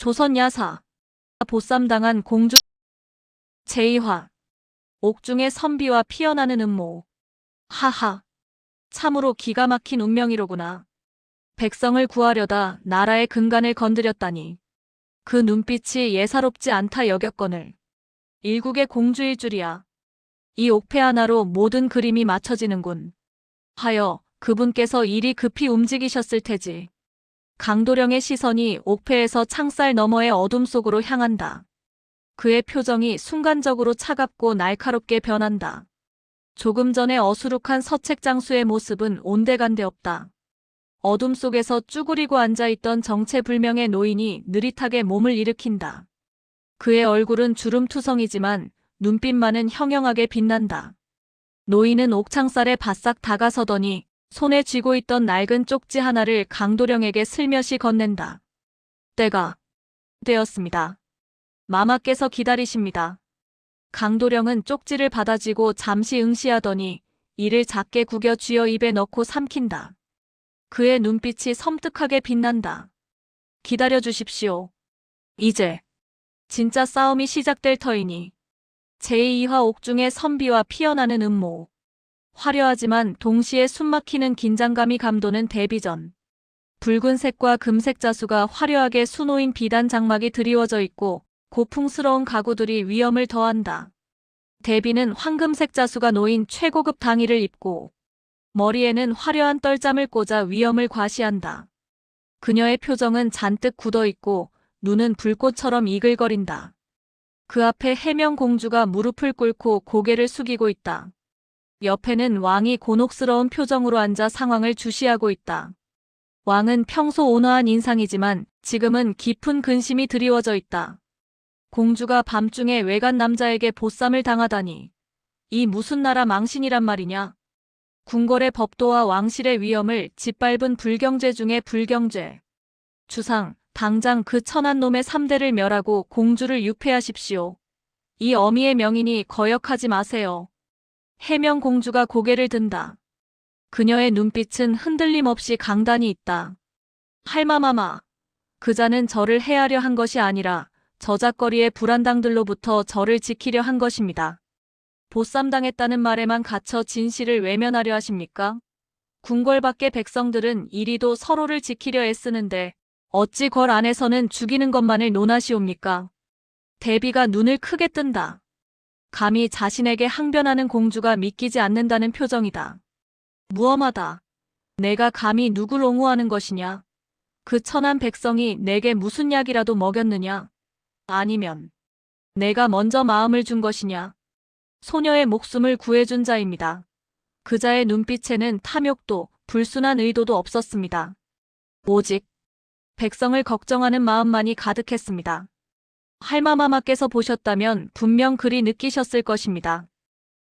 조선 야사. 보쌈당한 공주 제2화. 옥중의 선비와 피어나는 음모. 하하. 참으로 기가 막힌 운명이로구나. 백성을 구하려다 나라의 근간을 건드렸다니. 그 눈빛이 예사롭지 않다 여겼거늘. 일국의 공주일 줄이야. 이 옥패 하나로 모든 그림이 맞춰지는군. 하여 그분께서 일이 급히 움직이셨을 테지. 강도령의 시선이 옥패에서 창살 너머의 어둠 속으로 향한다. 그의 표정이 순간적으로 차갑고 날카롭게 변한다. 조금 전에 어수룩한 서책장수의 모습은 온데간데 없다. 어둠 속에서 쭈그리고 앉아있던 정체불명의 노인이 느릿하게 몸을 일으킨다. 그의 얼굴은 주름투성이지만 눈빛만은 형형하게 빛난다. 노인은 옥창살에 바싹 다가서더니 손에 쥐고 있던 낡은 쪽지 하나를 강도령에게 슬며시 건넨다. 때가 되었습니다. 마마께서 기다리십니다. 강도령은 쪽지를 받아쥐고 잠시 응시하더니 이를 작게 구겨 쥐어 입에 넣고 삼킨다. 그의 눈빛이 섬뜩하게 빛난다. 기다려주십시오. 이제 진짜 싸움이 시작될 터이니. 제2화 옥중의 선비와 피어나는 음모. 화려하지만 동시에 숨막히는 긴장감이 감도는 데뷔전. 붉은색과 금색 자수가 화려하게 수놓인 비단 장막이 드리워져 있고 고풍스러운 가구들이 위엄을 더한다. 대비는 황금색 자수가 놓인 최고급 당의를 입고 머리에는 화려한 떨잠을 꽂아 위엄을 과시한다. 그녀의 표정은 잔뜩 굳어있고 눈은 불꽃처럼 이글거린다. 그 앞에 해명 공주가 무릎을 꿇고 고개를 숙이고 있다. 옆에는 왕이 곤혹스러운 표정으로 앉아 상황을 주시하고 있다. 왕은 평소 온화한 인상이지만 지금은 깊은 근심이 드리워져 있다. 공주가 밤중에 외간 남자에게 보쌈을 당하다니. 이 무슨 나라 망신이란 말이냐. 궁궐의 법도와 왕실의 위엄을 짓밟은 불경죄 중에 불경죄. 주상, 당장 그 천한 놈의 3대를 멸하고 공주를 유폐하십시오. 이 어미의 명인이 거역하지 마세요. 해명 공주가 고개를 든다. 그녀의 눈빛은 흔들림 없이 강단이 있다. 할마마마, 그자는 저를 해하려 한 것이 아니라 저작거리의 불안당들로부터 저를 지키려 한 것입니다. 보쌈당했다는 말에만 갇혀 진실을 외면하려 하십니까? 궁궐 밖의 백성들은 이리도 서로를 지키려 애쓰는데 어찌 궐 안에서는 죽이는 것만을 논하시옵니까? 대비가 눈을 크게 뜬다. 감히 자신에게 항변하는 공주가 믿기지 않는다는 표정이다. 무엄하다. 내가 감히 누굴 옹호하는 것이냐? 그 천한 백성이 내게 무슨 약이라도 먹였느냐? 아니면 내가 먼저 마음을 준 것이냐? 소녀의 목숨을 구해준 자입니다. 그자의 눈빛에는 탐욕도 불순한 의도도 없었습니다. 오직 백성을 걱정하는 마음만이 가득했습니다. 할마마마께서 보셨다면 분명 그리 느끼셨을 것입니다.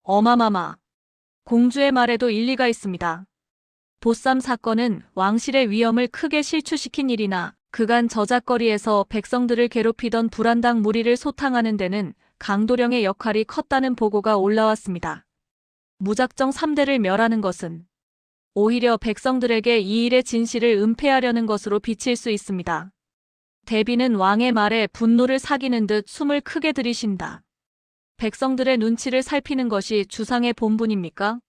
어마마마. 공주의 말에도 일리가 있습니다. 보쌈 사건은 왕실의 위엄을 크게 실추시킨 일이나 그간 저작거리에서 백성들을 괴롭히던 불안당 무리를 소탕하는 데는 강도령의 역할이 컸다는 보고가 올라왔습니다. 무작정 3대를 멸하는 것은 오히려 백성들에게 이 일의 진실을 은폐하려는 것으로 비칠 수 있습니다. 대비는 왕의 말에 분노를 사기는 듯 숨을 크게 들이쉰다. 백성들의 눈치를 살피는 것이 주상의 본분입니까?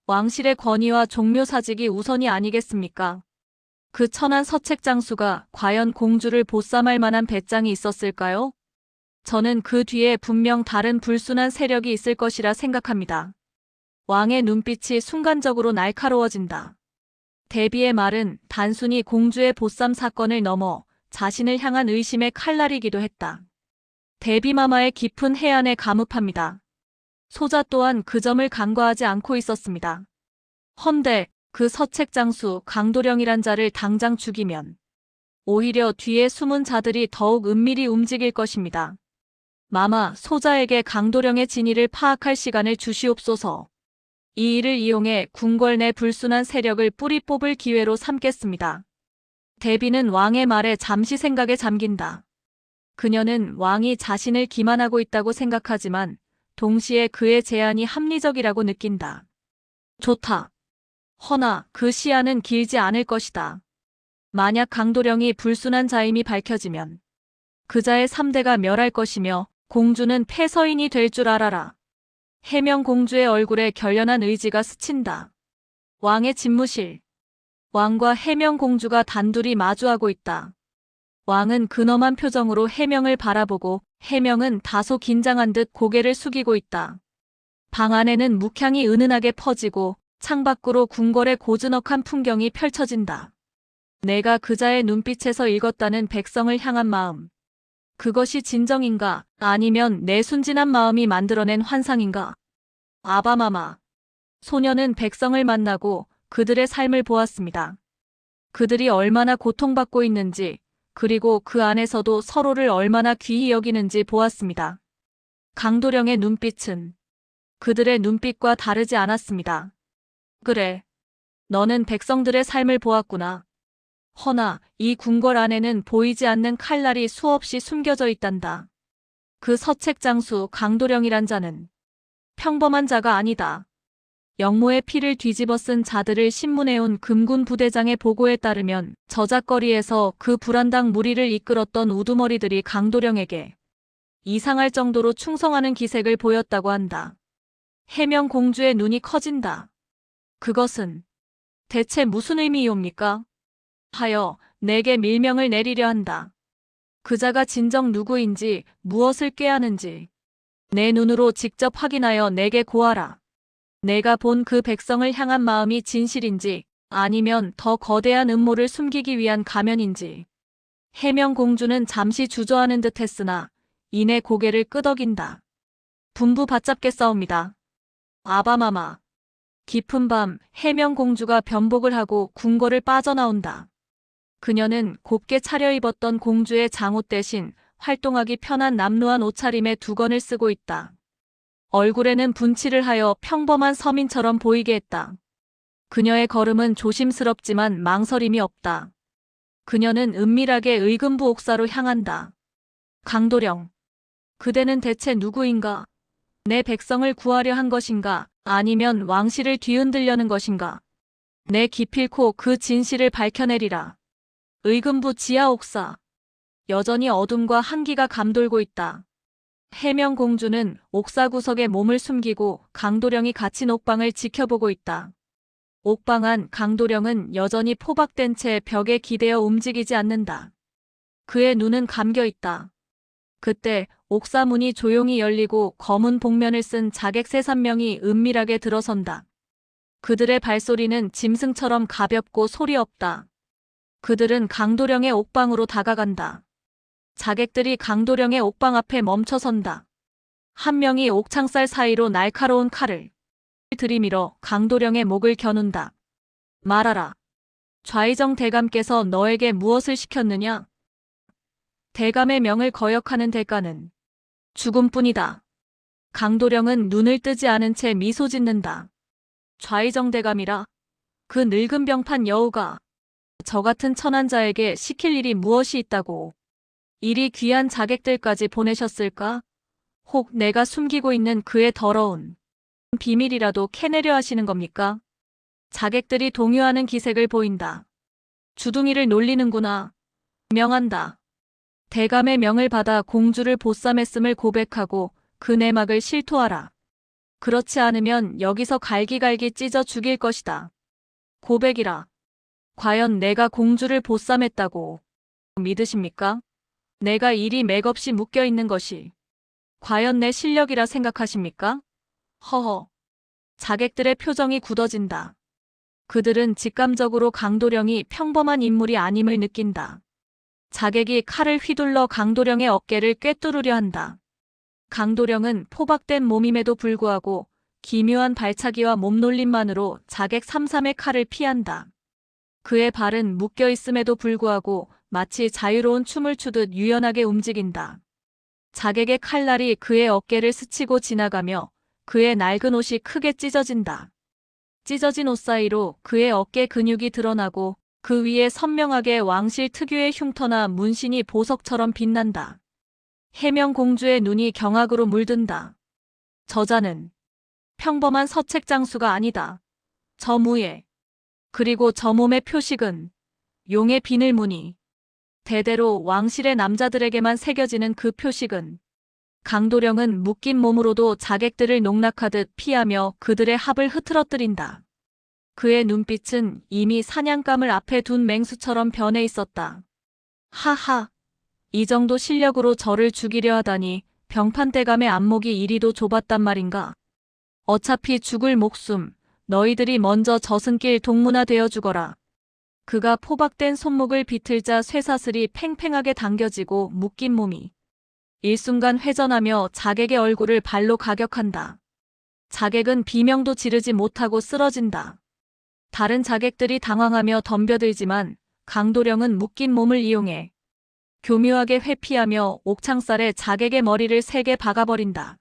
왕실의 권위와 종묘사직이 우선이 아니겠습니까? 그 천한 서책장수가 과연 공주를 보쌈할 만한 배짱이 있었을까요? 저는 그 뒤에 분명 다른 불순한 세력이 있을 것이라 생각합니다. 왕의 눈빛이 순간적으로 날카로워진다. 대비의 말은 단순히 공주의 보쌈 사건을 넘어 자신을 향한 의심의 칼날이기도 했다. 대비마마의 깊은 해안에 감흡합니다. 소자 또한 그 점을 간과하지 않고 있었습니다. 헌데 그 서책장수 강도령이란 자를 당장 죽이면 오히려 뒤에 숨은 자들이 더욱 은밀히 움직일 것입니다. 마마, 소자에게 강도령의 진위를 파악할 시간을 주시옵소서. 이 일을 이용해 궁궐 내 불순한 세력을 뿌리 뽑을 기회로 삼겠습니다. 대비는 왕의 말에 잠시 생각에 잠긴다. 그녀는 왕이 자신을 기만하고 있다고 생각하지만 동시에 그의 제안이 합리적이라고 느낀다. 좋다. 허나 그 시야는 길지 않을 것이다. 만약 강도령이 불순한 자임이 밝혀지면 그자의 3대가 멸할 것이며 공주는 패서인이 될 줄 알아라. 해명공주의 얼굴에 결연한 의지가 스친다. 왕의 집무실. 왕과 해명공주가 단둘이 마주하고 있다. 왕은 근엄한 표정으로 해명을 바라보고 해명은 다소 긴장한 듯 고개를 숙이고 있다. 방 안에는 묵향이 은은하게 퍼지고 창밖으로 궁궐의 고즈넉한 풍경이 펼쳐진다. 내가 그자의 눈빛에서 읽었다는 백성을 향한 마음. 그것이 진정인가 아니면 내 순진한 마음이 만들어낸 환상인가? 아바마마. 소녀는 백성을 만나고 그들의 삶을 보았습니다. 그들이 얼마나 고통받고 있는지 그리고 그 안에서도 서로를 얼마나 귀히 여기는지 보았습니다. 강도령의 눈빛은 그들의 눈빛과 다르지 않았습니다. 그래. 너는 백성들의 삶을 보았구나. 허나 이 궁궐 안에는 보이지 않는 칼날이 수없이 숨겨져 있단다. 그 서책장수 강도령이란 자는 평범한 자가 아니다. 영모의 피를 뒤집어 쓴 자들을 신문해온 금군 부대장의 보고에 따르면 저작거리에서 그 불안당 무리를 이끌었던 우두머리들이 강도령에게 이상할 정도로 충성하는 기색을 보였다고 한다. 해명 공주의 눈이 커진다. 그것은 대체 무슨 의미이옵니까? 하여 내게 밀명을 내리려 한다. 그자가 진정 누구인지 무엇을 꾀하는지 내 눈으로 직접 확인하여 내게 고하라. 내가 본 그 백성을 향한 마음이 진실인지 아니면 더 거대한 음모를 숨기기 위한 가면인지. 해명공주는 잠시 주저하는 듯 했으나 이내 고개를 끄덕인다. 분부 받잡게 싸웁니다. 아바마마. 깊은 밤 해명공주가 변복을 하고 궁궐을 빠져나온다. 그녀는 곱게 차려입었던 공주의 장옷 대신 활동하기 편한 남루한 옷차림에 두건을 쓰고 있다. 얼굴에는 분칠을 하여 평범한 서민처럼 보이게 했다. 그녀의 걸음은 조심스럽지만 망설임이 없다. 그녀는 은밀하게 의금부 옥사로 향한다. 강도령. 그대는 대체 누구인가? 내 백성을 구하려 한 것인가? 아니면 왕실을 뒤흔들려는 것인가? 내 기필코 그 진실을 밝혀내리라. 의금부 지하 옥사. 여전히 어둠과 한기가 감돌고 있다. 해명공주는 옥사 구석에 몸을 숨기고 강도령이 갇힌 옥방을 지켜보고 있다. 옥방 안 강도령은 여전히 포박된 채 벽에 기대어 움직이지 않는다. 그의 눈은 감겨 있다. 그때 옥사 문이 조용히 열리고 검은 복면을 쓴 자객 3~3명이 은밀하게 들어선다. 그들의 발소리는 짐승처럼 가볍고 소리 없다. 그들은 강도령의 옥방으로 다가간다. 자객들이 강도령의 옥방 앞에 멈춰선다. 한 명이 옥창살 사이로 날카로운 칼을 들이밀어 강도령의 목을 겨눈다. 말하라. 좌의정 대감께서 너에게 무엇을 시켰느냐? 대감의 명을 거역하는 대가는 죽음뿐이다. 강도령은 눈을 뜨지 않은 채 미소 짓는다. 좌의정 대감이라. 그 늙은 병판 여우가 저 같은 천한 자에게 시킬 일이 무엇이 있다고 이리 귀한 자객들까지 보내셨을까? 혹 내가 숨기고 있는 그의 더러운 비밀이라도 캐내려 하시는 겁니까? 자객들이 동요하는 기색을 보인다. 주둥이를 놀리는구나. 명한다. 대감의 명을 받아 공주를 보쌈했음을 고백하고 그 내막을 실토하라. 그렇지 않으면 여기서 갈기갈기 찢어 죽일 것이다. 고백이라. 과연 내가 공주를 보쌈했다고 믿으십니까? 내가 이리 맥없이 묶여있는 것이 과연 내 실력이라 생각하십니까? 허허. 자객들의 표정이 굳어진다. 그들은 직감적으로 강도령이 평범한 인물이 아님을 느낀다. 자객이 칼을 휘둘러 강도령의 어깨를 꿰뚫으려 한다. 강도령은 포박된 몸임에도 불구하고 기묘한 발차기와 몸놀림만으로 자객 3~3의 칼을 피한다. 그의 발은 묶여있음에도 불구하고 마치 자유로운 춤을 추듯 유연하게 움직인다. 자객의 칼날이 그의 어깨를 스치고 지나가며 그의 낡은 옷이 크게 찢어진다. 찢어진 옷 사이로 그의 어깨 근육이 드러나고 그 위에 선명하게 왕실 특유의 흉터나 문신이 보석처럼 빛난다. 해명공주의 눈이 경악으로 물든다. 저자는 평범한 서책장수가 아니다. 저 무예. 그리고 저 몸의 표식은 용의 비늘무늬. 대대로 왕실의 남자들에게만 새겨지는 그 표식은 강도령은 묶인 몸으로도 자객들을 농락하듯 피하며 그들의 합을 흐트러뜨린다. 그의 눈빛은 이미 사냥감을 앞에 둔 맹수처럼 변해 있었다. 하하, 이 정도 실력으로 저를 죽이려 하다니 병판대감의 안목이 이리도 좁았단 말인가. 어차피 죽을 목숨, 너희들이 먼저 저승길 동무나 되어 죽어라. 그가 포박된 손목을 비틀자 쇠사슬이 팽팽하게 당겨지고 묶인 몸이 일순간 회전하며 자객의 얼굴을 발로 가격한다. 자객은 비명도 지르지 못하고 쓰러진다. 다른 자객들이 당황하며 덤벼들지만 강도령은 묶인 몸을 이용해 교묘하게 회피하며 옥창살에 자객의 머리를 세게 박아버린다.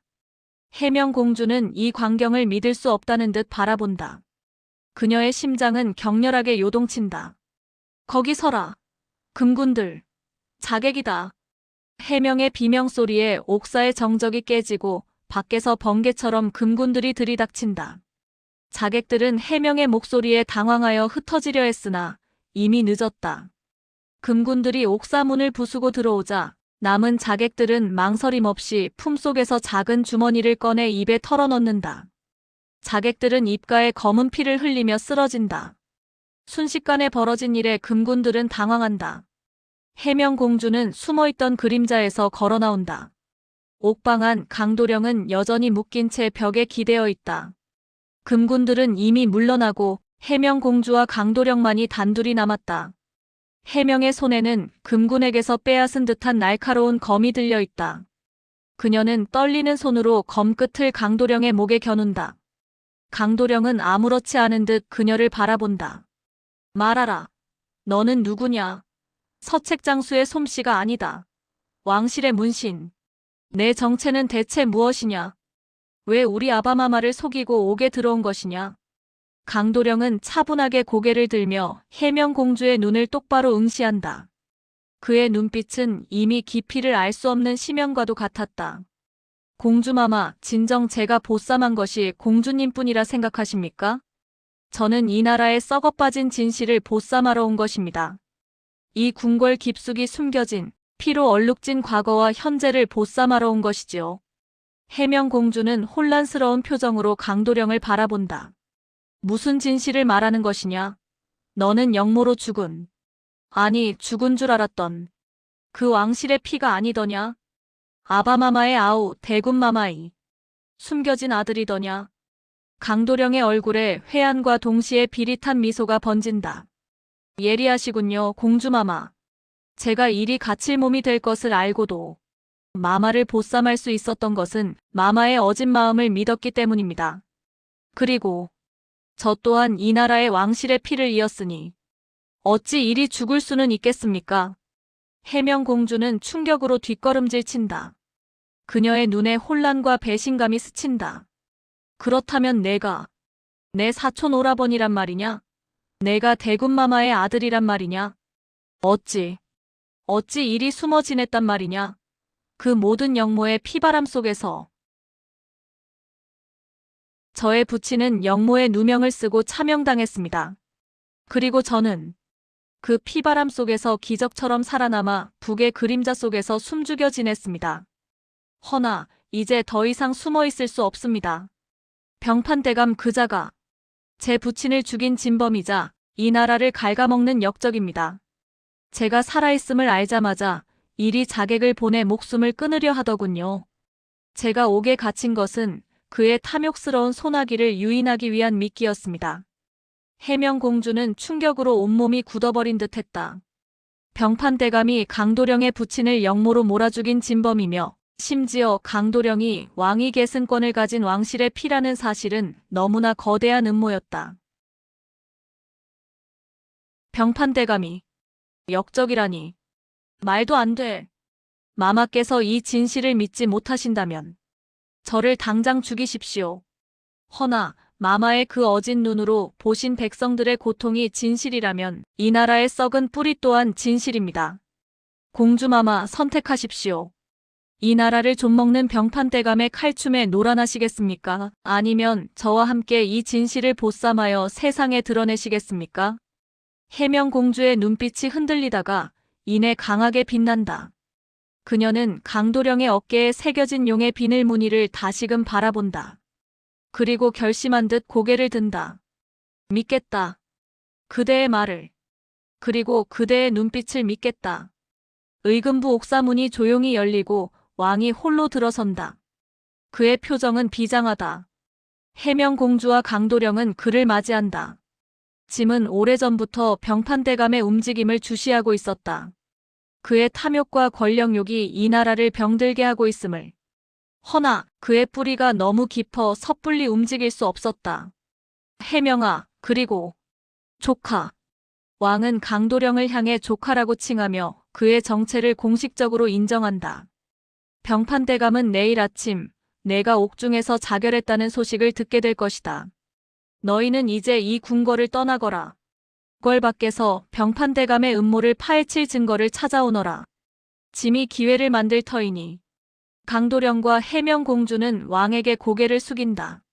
해명공주는 이 광경을 믿을 수 없다는 듯 바라본다. 그녀의 심장은 격렬하게 요동친다. 거기 서라. 금군들. 자객이다. 해명의 비명소리에 옥사의 정적이 깨지고 밖에서 번개처럼 금군들이 들이닥친다. 자객들은 해명의 목소리에 당황하여 흩어지려 했으나 이미 늦었다. 금군들이 옥사문을 부수고 들어오자 남은 자객들은 망설임 없이 품속에서 작은 주머니를 꺼내 입에 털어넣는다. 자객들은 입가에 검은 피를 흘리며 쓰러진다. 순식간에 벌어진 일에 금군들은 당황한다. 해명공주는 숨어있던 그림자에서 걸어나온다. 옥방 안 강도령은 여전히 묶인 채 벽에 기대어 있다. 금군들은 이미 물러나고 해명공주와 강도령만이 단둘이 남았다. 해명의 손에는 금군에게서 빼앗은 듯한 날카로운 검이 들려 있다. 그녀는 떨리는 손으로 검끝을 강도령의 목에 겨눈다. 강도령은 아무렇지 않은 듯 그녀를 바라본다. 말하라. 너는 누구냐? 서책장수의 솜씨가 아니다. 왕실의 문신. 내 정체는 대체 무엇이냐? 왜 우리 아바마마를 속이고 옥에 들어온 것이냐? 강도령은 차분하게 고개를 들며 해명공주의 눈을 똑바로 응시한다. 그의 눈빛은 이미 깊이를 알 수 없는 심연과도 같았다. 공주마마, 진정 제가 보쌈한 것이 공주님뿐이라 생각하십니까? 저는 이 나라의 썩어빠진 진실을 보쌈하러 온 것입니다. 이 궁궐 깊숙이 숨겨진 피로 얼룩진 과거와 현재를 보쌈하러 온 것이지요. 해명공주는 혼란스러운 표정으로 강도령을 바라본다. 무슨 진실을 말하는 것이냐? 너는 영모로 죽은, 아니 죽은 줄 알았던 그 왕실의 피가 아니더냐? 아바마마의 아우 대군마마이, 숨겨진 아들이더냐? 강도령의 얼굴에 회한과 동시에 비릿한 미소가 번진다. 예리하시군요, 공주마마. 제가 이리 갇힐 몸이 될 것을 알고도 마마를 보쌈할 수 있었던 것은 마마의 어진 마음을 믿었기 때문입니다. 그리고 저 또한 이 나라의 왕실의 피를 이었으니 어찌 이리 죽을 수는 있겠습니까? 해명공주는 충격으로 뒷걸음질 친다. 그녀의 눈에 혼란과 배신감이 스친다. 그렇다면 내가 내 사촌 오라버니란 말이냐? 내가 대군마마의 아들이란 말이냐? 어찌 이리 숨어 지냈단 말이냐? 그 모든 영모의 피바람 속에서 저의 부친은 영모의 누명을 쓰고 차명당했습니다. 그리고 저는 그 피바람 속에서 기적처럼 살아남아 북의 그림자 속에서 숨죽여 지냈습니다. 허나 이제 더 이상 숨어 있을 수 없습니다. 병판대감 그자가 제 부친을 죽인 진범이자 이 나라를 갉아먹는 역적입니다. 제가 살아있음을 알자마자 이리 자객을 보내 목숨을 끊으려 하더군요. 제가 옥에 갇힌 것은 그의 탐욕스러운 소나기를 유인하기 위한 미끼였습니다. 해명공주는 충격으로 온몸이 굳어버린 듯했다. 병판대감이 강도령의 부친을 영모로 몰아 죽인 진범이며 심지어 강도령이 왕위 계승권을 가진 왕실의 피라는 사실은 너무나 거대한 음모였다. 병판대감이 역적이라니. 말도 안 돼. 마마께서 이 진실을 믿지 못하신다면 저를 당장 죽이십시오. 허나 마마의 그 어진 눈으로 보신 백성들의 고통이 진실이라면 이 나라의 썩은 뿌리 또한 진실입니다. 공주마마 선택하십시오. 이 나라를 좀먹는 병판대감의 칼춤에 놀아나시겠습니까? 아니면 저와 함께 이 진실을 보쌈하여 세상에 드러내시겠습니까? 해명공주의 눈빛이 흔들리다가 이내 강하게 빛난다. 그녀는 강도령의 어깨에 새겨진 용의 비늘 무늬를 다시금 바라본다. 그리고 결심한 듯 고개를 든다. 믿겠다. 그대의 말을. 그리고 그대의 눈빛을 믿겠다. 의금부 옥사문이 조용히 열리고 왕이 홀로 들어선다. 그의 표정은 비장하다. 해명공주와 강도령은 그를 맞이한다. 짐은 오래전부터 병판대감의 움직임을 주시하고 있었다. 그의 탐욕과 권력욕이 이 나라를 병들게 하고 있음을. 허나 그의 뿌리가 너무 깊어 섣불리 움직일 수 없었다. 해명아, 그리고 조카. 왕은 강도령을 향해 조카라고 칭하며 그의 정체를 공식적으로 인정한다. 병판대감은 내일 아침 내가 옥중에서 자결했다는 소식을 듣게 될 것이다. 너희는 이제 이 궁궐을 떠나거라. 궁궐 밖에서 병판대감의 음모를 파헤칠 증거를 찾아오너라. 짐이 기회를 만들 터이니. 강도령과 해명공주는 왕에게 고개를 숙인다.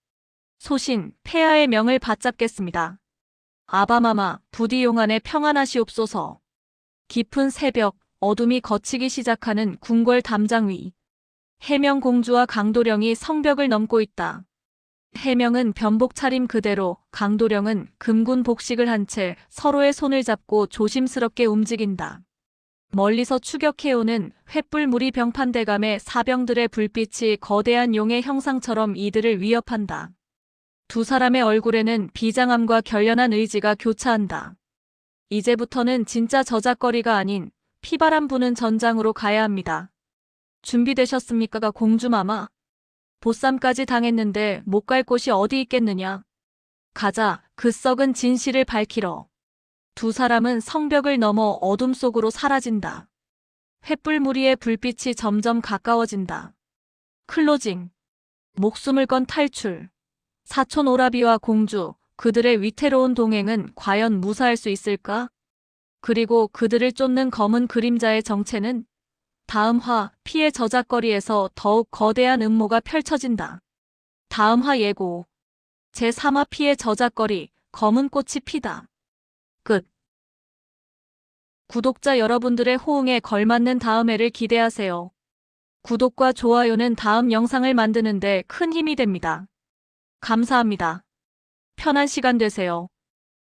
소신, 폐하의 명을 받잡겠습니다. 아바마마, 부디 용안에 평안하시옵소서. 깊은 새벽, 어둠이 걷히기 시작하는 궁궐 담장 위. 해명공주와 강도령이 성벽을 넘고 있다. 해명은 변복 차림 그대로, 강도령은 금군 복식을 한 채 서로의 손을 잡고 조심스럽게 움직인다. 멀리서 추격해오는 횃불무리 병판대감의 사병들의 불빛이 거대한 용의 형상처럼 이들을 위협한다. 두 사람의 얼굴에는 비장함과 결연한 의지가 교차한다. 이제부터는 진짜 저작거리가 아닌 피바람 부는 전장으로 가야 합니다. 준비되셨습니까, 공주마마? 보쌈까지 당했는데 못 갈 곳이 어디 있겠느냐. 가자, 그 썩은 진실을 밝히러. 두 사람은 성벽을 넘어 어둠 속으로 사라진다. 횃불무리의 불빛이 점점 가까워진다. 클로징. 목숨을 건 탈출. 사촌 오라비와 공주, 그들의 위태로운 동행은 과연 무사할 수 있을까? 그리고 그들을 쫓는 검은 그림자의 정체는? 다음 화, 피의 저작거리에서 더욱 거대한 음모가 펼쳐진다. 다음 화 예고. 제3화 피의 저작거리, 검은 꽃이 피다. 끝. 구독자 여러분들의 호응에 걸맞는 다음 회를 기대하세요. 구독과 좋아요는 다음 영상을 만드는 데 큰 힘이 됩니다. 감사합니다. 편한 시간 되세요.